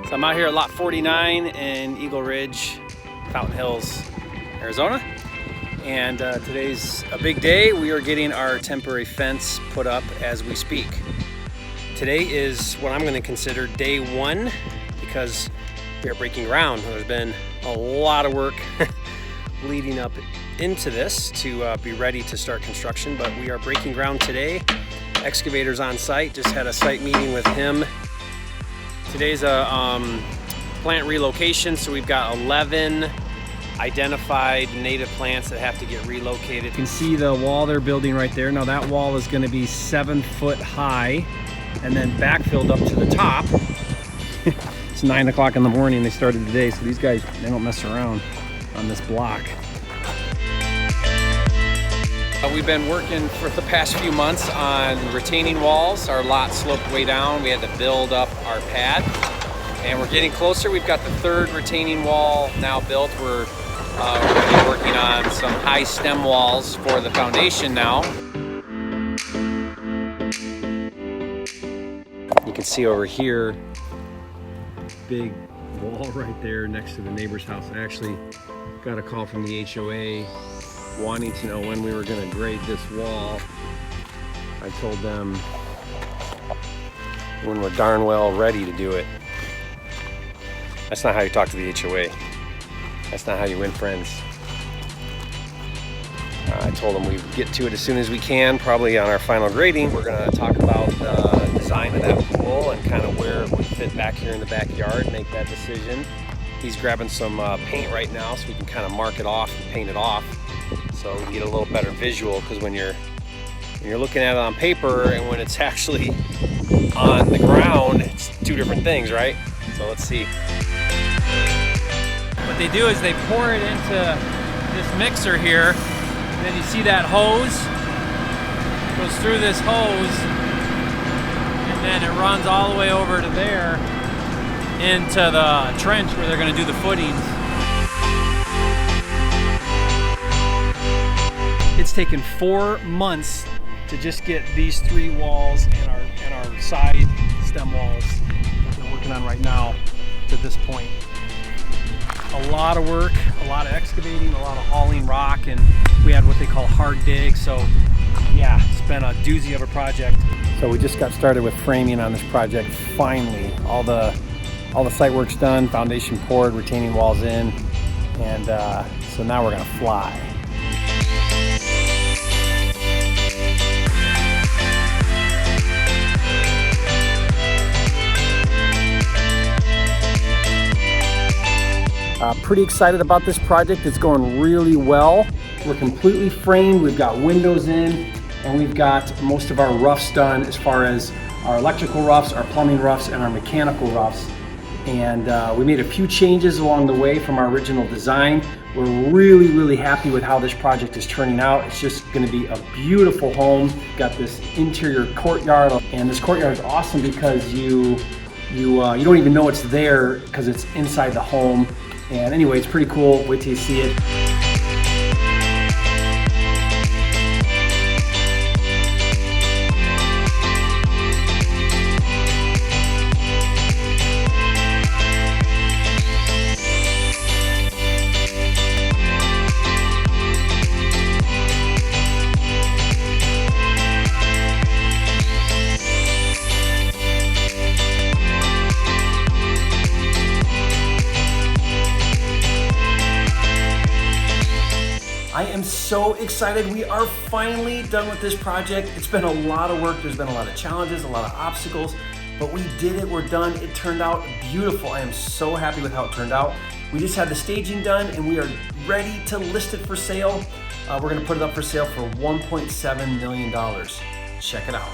So I'm out here at lot 49 in Eagle Ridge, Fountain Hills, Arizona. And today's a big day. We are getting our temporary fence put up as we speak. Today is what I'm going to consider day one because we are breaking ground. There's been a lot of work leading up into this to be ready to start construction, but we are breaking ground today. Excavator's on site, just had a site meeting with him. Today's a plant relocation, so we've got 11 identified native plants that have to get relocated. You can see the wall they're building right there. Now that wall is going to be 7 foot high and then backfilled up to the top. It's 9 o'clock in the morning. They started today, so these guys, they don't mess around on this block. We've been working for the past few months on retaining walls. Our lot sloped way down. We had to build up our pad, and we're getting closer. We've got the third retaining wall now built. We're going to be working on some high stem walls for the foundation now. You can see over here, big wall right there next to the neighbor's house. I actually got a call from the HOA wanting to know when we were going to grade this wall. I told them when we're darn well ready to do it. That's not how you talk to the HOA. That's not how you win friends. I told them we'd get to it as soon as we can, probably on our final grading. We're going to talk about the design of that pool and kind of where it would fit back here in the backyard, make that decision. He's grabbing some paint right now so we can kind of mark it off and paint it off, so we can get a little better visual, because when you're looking at it on paper and when it's actually on the ground, it's two different things, right? So let's see. What they do is they pour it into this mixer here, and then you see that hose goes through this hose, and then it runs all the way over to there into the trench where they're going to do the footings. It's taken 4 months to just get these 3 walls and our side stem walls that they're working on right now to this point. A lot of work, a lot of excavating, a lot of hauling rock, and we had what they call hard dig. So yeah, it's been a doozy of a project. So we just got started with framing on this project. Finally, all the site work's done, foundation poured, retaining walls in, and so now we're gonna fly. Pretty excited about this project. It's going really well. We're completely framed. We've got windows in, and we've got most of our roughs done as far as our electrical roughs, our plumbing roughs, and our mechanical roughs. And we made a few changes along the way from our original design. We're really, really happy with how this project is turning out. It's just going to be a beautiful home. We've got this interior courtyard, and this courtyard is awesome because you don't even know it's there because it's inside the home. And anyway, it's pretty cool. Wait till you see it. I am so excited. We are finally done with this project. It's been a lot of work. There's been a lot of challenges, a lot of obstacles, but we did it. We're done. It turned out beautiful. I am so happy with how it turned out. We just had the staging done and we are ready to list it for sale. We're gonna put it up for sale for $1.7 million. Check it out.